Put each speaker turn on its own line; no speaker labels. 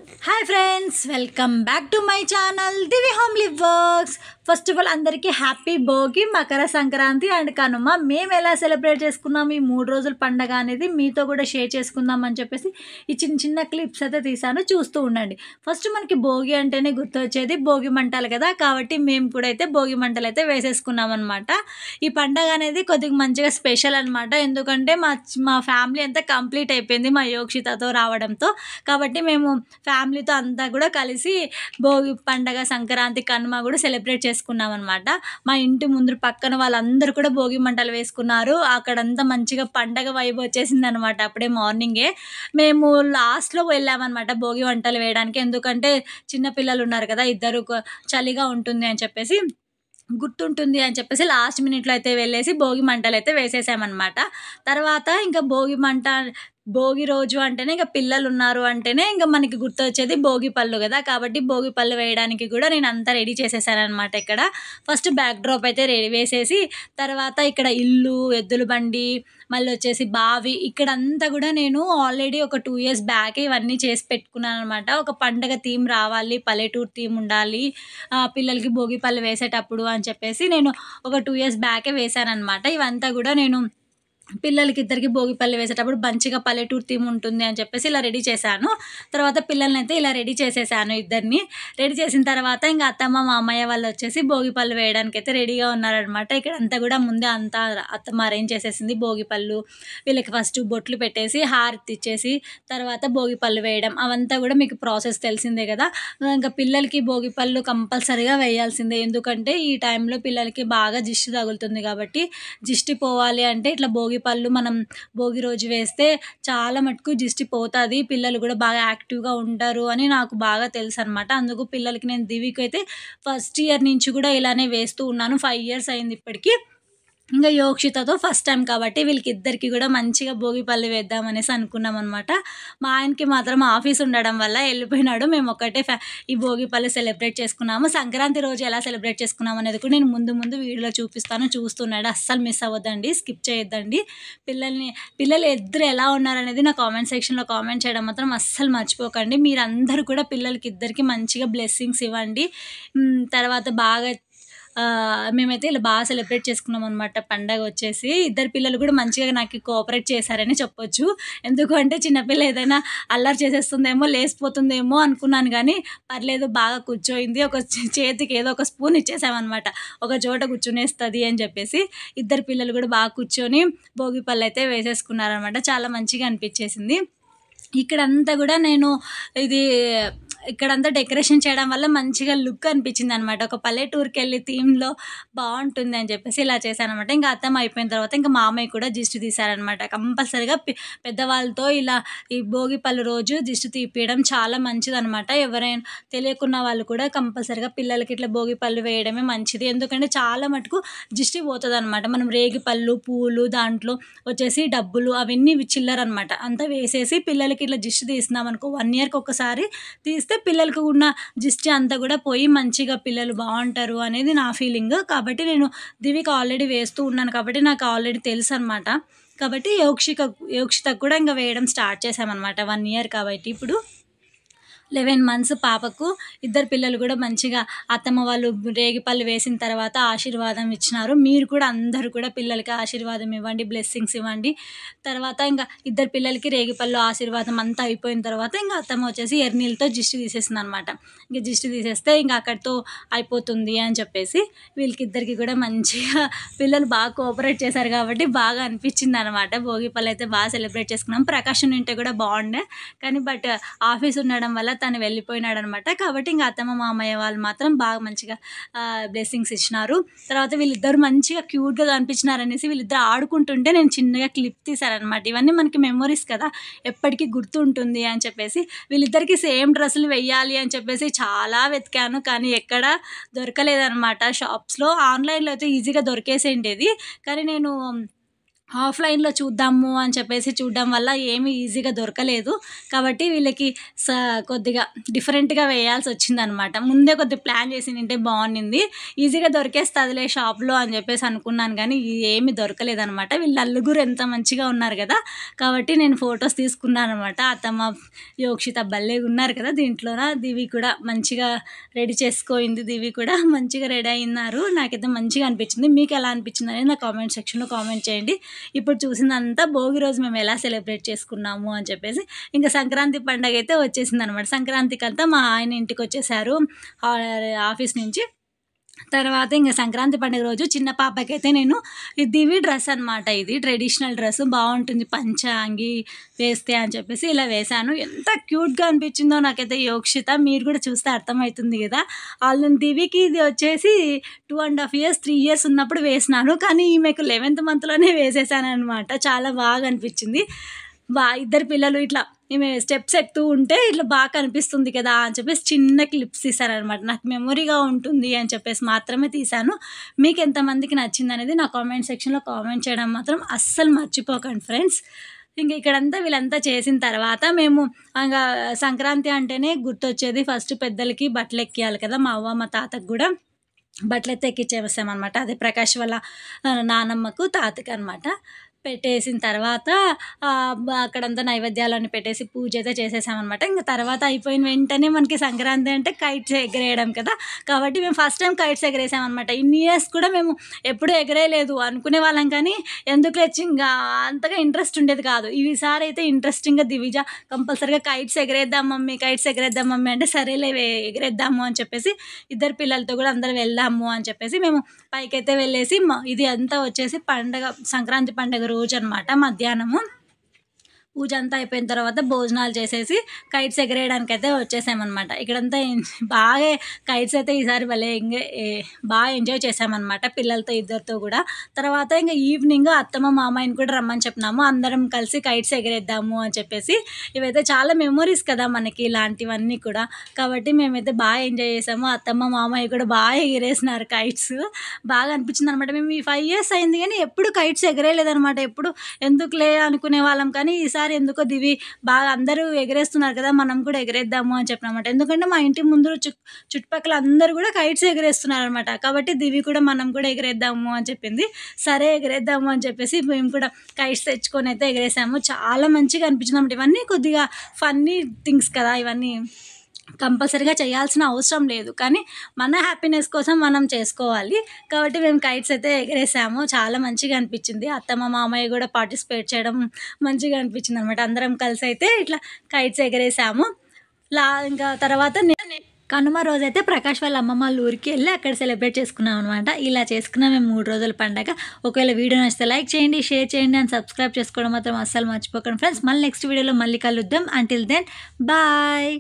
Hi friends, welcome back to my channel Divi homely works. First of all అందరికీ happy Bhogi, Makar Sankranti and Kanuma. మేము ఎలా celebrate చేసుకున్నాం ఈ 3 రోజుల పండగ అనేది మీతో కూడా షేర్ చేసుకుందాం అని చెప్పేసి ఈ చిన్న చిన్న క్లిప్స్ అయితే తీసాను, చూస్తూ ఉండండి. ఫస్ట్ మనకి భోగి అంటేనే గుర్తొచ్చేది భోగి మంటలు కదా, కాబట్టి మేము కూడా అయితే భోగి మంటలు అయితే వేసేసుకున్నాం అనమాట. ఈ పండగ అనేది కొద్దిగా మంచిగా స్పెషల్ అనమాట, ఎందుకంటే మా ఫ్యామిలీ అంతా కంప్లీట్ అయిపోయింది మా యోక్షితతో రావడంతో. కాబట్టి మేము ఫ్యామిలీతో అంతా కూడా కలిసి భోగి పండగ, సంక్రాంతి, కనుమ కూడా సెలబ్రేట్ చేసుకున్నాం అనమాట. మా ఇంటి ముందు పక్కన వాళ్ళందరూ కూడా భోగి మంటలు వేసుకున్నారు. అక్కడంతా మంచిగా పండగ వైబ్ వచ్చేసింది అనమాట. అప్పుడే మార్నింగే మేము లాస్ట్లో వెళ్ళామన్నమాట భోగి మంటలు వేయడానికి, ఎందుకంటే చిన్నపిల్లలు ఉన్నారు కదా, ఇద్దరు చలిగా ఉంటుంది అని చెప్పేసి, గుర్తుంటుంది అని చెప్పేసి లాస్ట్ మినిట్లో అయితే వెళ్ళేసి భోగి మంటలు అయితే వేసేసామన్నమాట. తర్వాత ఇంకా భోగి రోజు అంటేనే ఇంకా పిల్లలు ఉన్నారు అంటేనే ఇంకా మనకి గుర్తొచ్చేది భోగి పళ్ళు కదా, కాబట్టి భోగి పళ్ళు వేయడానికి కూడా నేను అంతా రెడీ చేసేసాను అనమాట. ఇక్కడ ఫస్ట్ బ్యాక్ డ్రాప్ అయితే రెడీ వేసేసి, తర్వాత ఇక్కడ ఇల్లు, ఎద్దుల బండి, మళ్ళీ వచ్చేసి బావి, ఇక్కడంతా కూడా నేను ఆల్రెడీ ఒక 2 years బ్యాక్ ఇవన్నీ చేసి పెట్టుకున్నాను అనమాట. ఒక పండగ థీమ్ రావాలి, పల్లెటూరు థీమ్ ఉండాలి పిల్లలకి భోగి పళ్ళు వేసేటప్పుడు అని చెప్పేసి నేను ఒక 2 years బ్యాకే వేశాను అనమాట. ఇవంతా కూడా నేను పిల్లలకి ఇద్దరికి భోగిపల్లి వేసేటప్పుడు మంచిగా పల్లెటూరు థీమ్ ఉంటుంది అని చెప్పేసి ఇలా రెడీ చేశాను. తర్వాత పిల్లల్ని అయితే ఇలా రెడీ చేసేసాను, ఇద్దరిని రెడీ చేసిన తర్వాత ఇంకా అత్తమ్మ, మా అమ్మయ్య వాళ్ళు వచ్చేసి భోగిపళ్ళు వేయడానికి అయితే రెడీగా ఉన్నారనమాట. ఇక్కడ అంతా కూడా ముందే అంతా అత్తమ్మ అరేంజ్ చేసేసింది భోగిపళ్ళు. వీళ్ళకి ఫస్ట్ బొట్లు పెట్టేసి హారతి ఇచ్చేసి తర్వాత భోగిపళ్ళు వేయడం, అవంతా కూడా మీకు ప్రాసెస్ తెలిసిందే కదా. ఇంకా పిల్లలకి భోగిపళ్ళు కంపల్సరీగా వేయాల్సిందే, ఎందుకంటే ఈ టైంలో పిల్లలకి బాగా దిష్టి తగులుతుంది. కాబట్టి దిష్టి పోవాలి అంటే ఇట్లా భోగి పళ్ళు మనం భోగి రోజు వేస్తే చాలా మటుకు దిష్టి పోతుంది, పిల్లలు కూడా బాగా యాక్టివ్గా ఉంటారు అని నాకు బాగా తెలుసు అనమాట. అందుకు పిల్లలకి నేను దివికి అయితే ఫస్ట్ ఇయర్ నుంచి కూడా ఇలానే వేస్తూ ఉన్నాను. 5 years అయింది ఇప్పటికీ. ఇంకా యోక్షితతో ఫస్ట్ టైం కాబట్టి వీళ్ళకి ఇద్దరికి కూడా మంచిగా భోగి పళ్ళు వేద్దామనేసి అనుకున్నాం అనమాట. మా ఆయనకి మాత్రం ఆఫీస్ ఉండడం వల్ల వెళ్ళిపోయినాడు. మేము ఒక్కటే ఈ భోగి పళ్ళు సెలబ్రేట్ చేసుకున్నాము. సంక్రాంతి రోజు ఎలా సెలబ్రేట్ చేసుకున్నాం అనేది కూడా నేను ముందు వీడియోలో చూపిస్తాను, చూస్తున్నాడు. అస్సలు మిస్ అవ్వద్దండి, స్కిప్ చేయొద్దండి. పిల్లలు ఇద్దరు ఎలా ఉన్నారనేది నా కామెంట్ సెక్షన్లో కామెంట్ చేయడం మాత్రం అస్సలు మర్చిపోకండి. మీరందరూ కూడా పిల్లలకి ఇద్దరికి మంచిగా బ్లెస్సింగ్స్ ఇవ్వండి. తర్వాత బాగా మేమైతే ఇలా బాగా సెలబ్రేట్ చేసుకున్నాం అనమాట. పండగ వచ్చేసి ఇద్దరు పిల్లలు కూడా మంచిగా నాకు కోఆపరేట్ చేశారని చెప్పొచ్చు. ఎందుకంటే చిన్నపిల్ల ఏదైనా అల్లరి చేసేస్తుందేమో, లేసిపోతుందేమో అనుకున్నాను, కానీ పర్లేదు బాగా కూర్చోయింది. ఒక చేతికి ఏదో ఒక స్పూన్ ఇచ్చేసామన్నమాట, ఒక చోట కూర్చునేస్తుంది అని చెప్పేసి. ఇద్దరు పిల్లలు కూడా బాగా కూర్చొని భోగి పళ్ళు అయితే వేసేసుకున్నారనమాట. చాలా మంచిగా అనిపించేసింది. ఇక్కడంతా కూడా నేను ఇక్కడంతా డెకరేషన్ చేయడం వల్ల మంచిగా లుక్ అనిపించింది అనమాట. ఒక పల్లెటూరుకి వెళ్ళి థీమ్లో బాగుంటుంది అని చెప్పేసి ఇలా చేశాను అనమాట. ఇంకా అర్థం అయిపోయిన తర్వాత ఇంకా మామయ్య కూడా దిష్టి తీశారనమాట. కంపల్సరీగా పెద్దవాళ్ళతో ఇలా ఈ భోగి పళ్ళు రోజు దిష్టి తీపియడం చాలా మంచిది అనమాట. ఎవరైనా తెలియకున్న వాళ్ళు కూడా కంపల్సరీగా పిల్లలకి ఇట్లా భోగి పళ్ళు వేయడమే మంచిది, ఎందుకంటే చాలా మటుకు దిష్టి పోతుంది అనమాట. మనం రేగి పళ్ళు, పూలు, దాంట్లో వచ్చేసి డబ్బులు అవన్నీ చిల్లర అనమాట, అంతా వేసేసి పిల్లలకి ఇట్లా దిష్టి తీసినాం అనుకో, 1 yearకి ఒకసారి తీస్తే పిల్లలకు ఉన్న దిష్టి అంతా కూడా పోయి మంచిగా పిల్లలు బాగుంటారు అనేది నా ఫీలింగ్. కాబట్టి నేను దివికి ఆల్రెడీ వేస్తూ ఉన్నాను కాబట్టి నాకు ఆల్రెడీ తెలుసు అనమాట. కాబట్టి యోక్షితకు కూడా ఇంకా వేయడం స్టార్ట్ చేసామన్నమాట. 1 year కాబట్టి ఇప్పుడు 11 months పాపకు. ఇద్దరు పిల్లలు కూడా మంచిగా అత్తమ్మ వాళ్ళు రేగిపళ్ళు వేసిన తర్వాత ఆశీర్వాదం ఇచ్చినారు. మీరు కూడా అందరూ కూడా పిల్లలకి ఆశీర్వాదం ఇవ్వండి, బ్లెస్సింగ్స్ ఇవ్వండి. తర్వాత ఇంకా ఇద్దరు పిల్లలకి రేగిపళ్ళు ఆశీర్వాదం అంతా అయిపోయిన తర్వాత ఇంకా అత్తమ్మ వచ్చేసి ఎర్నీళ్ళతో దిష్టి తీసేసింది అనమాట. ఇంకా దిష్టి తీసేస్తే ఇంకా అక్కడితో అయిపోతుంది అని చెప్పేసి వీళ్ళకి ఇద్దరికి కూడా మంచిగా పిల్లలు బాగా కోఆపరేట్ చేశారు కాబట్టి బాగా అనిపించింది అనమాట. భోగి పళ్ళు అయితే బాగా సెలబ్రేట్ చేసుకున్నాం. ప్రకాశం ఉంటే కూడా బాగుండే, కానీ బట్ ఆఫీస్ ఉండడం వల్ల తను వెళ్ళిపోయినాడు అనమాట. కాబట్టి ఇంకా అత్తమ్మ, మామయ్య వాళ్ళు మాత్రం బాగా మంచిగా బ్లెస్సింగ్స్ ఇచ్చినారు. తర్వాత వీళ్ళిద్దరు మంచిగా క్యూట్గా కనిపించినారనేసి వీళ్ళిద్దరు ఆడుకుంటుంటే నేను చిన్నగా క్లిప్ తీశారనమాట. ఇవన్నీ మనకి మెమొరీస్ కదా, ఎప్పటికీ గుర్తుంటుంది అని చెప్పేసి. వీళ్ళిద్దరికి సేమ్ డ్రెస్సులు వెయ్యాలి అని చెప్పేసి చాలా వెతికాను, కానీ ఎక్కడ దొరకలేదనమాట. షాప్స్లో, ఆన్లైన్లో అయితే ఈజీగా దొరికేసేండేది, కానీ నేను ఆఫ్‌లైన్‌లో చూద్దాము అని చెప్పేసి చూడడం వల్ల ఏమి ఈజీగా దొరకలేదు. కాబట్టి వీళ్ళకి స కొద్దిగా డిఫరెంట్‌గా వేయాల్సొచ్చిందనమాట. ముందే కొద్దిగా ప్లాన్ చేసుండింటే బావున్నింది. ఈజీగా దొరికేస్తదిలే షాప్‌లో అని చెప్పేసి అనుకున్నాను గానీ, ఏమి దొరకలేదనమాట. వీళ్ళు నలుగురు ఎంత మంచిగా ఉన్నారు గదా! కాబట్టి నేను ఫోటోస్ తీసుకున్నాననమాట. అత్తమ్మ, యోక్షిత భలేగున్నారు కదా! దీంట్లోన దివి కూడా మంచిగా రెడీ చేసుకోయింది. దివి కూడా మంచిగా రెడీ అయ్యిన్నారు. నాకైతే మంచిగా అనిపించింది. మీకెలా అనిపించిందనేది నా కామెంట్ సెక్షన్‌లో కామెంట్ చేయండి. ఇప్పుడు చూసిందంతా భోగి రోజు మేము ఎలా సెలబ్రేట్ చేసుకున్నాము అని చెప్పేసి. ఇంక సంక్రాంతి పండగైతే వచ్చేసిందనమాట. సంక్రాంతికంతా మా ఆయన ఇంటికొచ్చేసారు ఆఫీస్ నుంచి. తర్వాత ఇంక సంక్రాంతి పండుగ రోజు చిన్న పాపకైతే నేను దివి డ్రెస్ అనమాట ఇది. ట్రెడిషనల్ డ్రెస్ బావుంటుంది. పంచ, అంగి వేస్తే అని చెప్పేసి ఇలా వేశాను. ఎంత క్యూట్‌గా అనిపించిందో నాకైతే యోక్షిత. మీరు కూడా చూస్తే అర్థమవుతుంది గదా! దివికి ఇది వచ్చేసి 2 ½ ఇయర్స్, 3 ఇయర్స్ ఉన్నప్పుడు వేసినాను. కానీ ఈమెకు 11th మంత్‌లోనే వేసేసాననమాట. చాలా బాగా అనిపించింది. ఇద్దరు పిల్లలు ఇట్లా ఈమె స్టెప్స్ ఎక్కుతూ ఉంటే ఇట్లా బాగా కనిపిస్తుంది కదా అని చెప్పేసి చిన్న క్లిప్స్ తీశాననమాట. నాకు మెమొరీగా ఉంటుంది అని చెప్పేసి మాత్రమే తీశాను. మీకు ఎంతమందికి నచ్చిందనేది నా కామెంట్ సెక్షన్‌లో కామెంట్ చేయడం మాత్రం అస్సలు మర్చిపోకండి ఫ్రెండ్స్. ఇంక ఇక్కడంతా వీళ్ళంతా చేసిన తర్వాత మేము ఇంగా సంక్రాంతి అంటేనే గుర్తొచ్చేది ఫస్ట్ పెద్దలకి బట్టలెక్కియాలి కదా! మా అవ్వ, మా తాతకి గూడా బట్టలైతే ఎక్కిచ్చేసామనమాట. అదే ప్రకాష్ వాళ్ళ నానమ్మకు, తాతకనమాట. పెట్టేసిన తర్వాత అక్కడంతా నైవేద్యాలన్నీ పెట్టేసి పూజ అయితే చేసేసామనమాట. ఇంక తర్వాత అయిపోయిన వెంటనే మనకి సంక్రాంతి అంటే కైట్స్ ఎగరేయడం కదా! కాబట్టి మేము ఫస్ట్ టైం కైట్స్ ఎగరేసామనమాట. ఇన్ని ఇయర్స్ కూడా మేము ఎప్పుడూ ఎగరేయలేదు అనుకునేవాళ్ళం కానీ, ఎందుకులే ఇంగా అంతగా ఇంట్రెస్ట్ ఉండేది కాదు. ఈసారి అయితే ఇంట్రెస్టింగ్‌గా దివిజ కంపల్సరీగా కైట్స్ ఎగరేద్దాం మమ్మీ, కైట్స్ ఎగరేద్దాం మమ్మీ అంటే సరేలే ఎగరేద్దాము అని చెప్పేసి ఇద్దరు పిల్లలతో కూడా అందరూ వెళ్దాము అని చెప్పేసి మేము పైకైతే వెళ్ళేసి ఇది అంతా వచ్చేసి సంక్రాంతి పండుగ రోజనమాట మధ్యాహ్నము. పూజ అంతా అయిపోయిన తర్వాత భోజనాలు చేసేసి కైట్స్ ఎగరేయడానికైతే వచ్చేసామనమాట. ఇక్కడంతా బాగా కైట్స్ అయితే ఈసారి బాగా ఎంజాయ్ చేశామనమాట పిల్లలతో ఇద్దరితో గూడా. తర్వాత ఇంక ఈవినింగ్ అత్తమ్మ, మామయ్యని కూడా రమ్మని చెప్పినాము. అందరం కలిసి కైట్స్ ఎగరేద్దాము అని చెప్పేసి. ఇవైతే చాలా మెమోరీస్ కదా మనకి ఇలాంటివన్నీ కూడా. కాబట్టి మేమైతే బాగా ఎంజాయ్ చేసాము. అత్తమ్మ, మామయ్య కూడా బాగా ఎగిరేసినారు కైట్స్. బాగా అనిపించిందనమాట. మేము ఈ 5 ఇయర్స్ అయింది గానీ ఎప్పుడు కైట్స్ ఎగరేయలేదనమాట. ఎప్పుడు ఎందుకులే అనుకునేవాళ్ళం కానీ ఈసారి ఎందుకో దివి బాగా అందరూ ఎగరేస్తున్నారు కదా! మనం కూడా ఎగరేద్దాము అని చెప్పినమాట. ఎందుకంటే మా ఇంటి ముందు చుట్టుపక్కల అందరూ కూడా కైట్స్ ఎగరేస్తున్నారనమాట. కాబట్టి దివి కూడా మనం కూడా ఎగరేద్దాము అని చెప్పింది. సరే ఎగరేద్దాము అని చెప్పేసి మేము కూడా కైట్స్ తెచ్చుకొని అయితే ఎగరేసాము. చాలా మంచిగా అనిపించిందనమాట. ఇవన్నీ కొద్దిగా ఫన్నీ థింగ్స్ కదా! ఇవన్నీ కంపల్సరీగా చేయాల్సిన అవసరం లేదు. కానీ మన హ్యాపీనెస్ కోసం మనం చేసుకోవాలి. కాబట్టి మేము కైట్స్ అయితే ఎగరేసాము. చాలా మంచిగా అనిపించింది. అత్తమ్మ, మామయ్య కూడా పార్టిసిపేట్ చేయడం మంచిగా అనిపించిందనమాట. అందరం కలిసి అయితే ఇట్లా కైట్స్ ఎగరేసాము. ఇంకా తర్వాత కనుమ రోజైతే ప్రకాష్ వాళ్ళ అమ్మమ్మ వాళ్ళ ఊరికి వెళ్ళి అక్కడ సెలబ్రేట్ చేసుకున్నాం అనమాట. ఇలా చేసుకున్నాం మేము 3 రోజుల పండగ. ఒకవేళ వీడియో నచ్చితే లైక్ చేయండి, షేర్ చేయండి అండ్ సబ్స్క్రైబ్ చేసుకోవడం మాత్రం అస్సలు మర్చిపోకండి ఫ్రెండ్స్. మళ్ళీ నెక్స్ట్ వీడియోలో మళ్ళీ కలుద్దాం. Until then bye.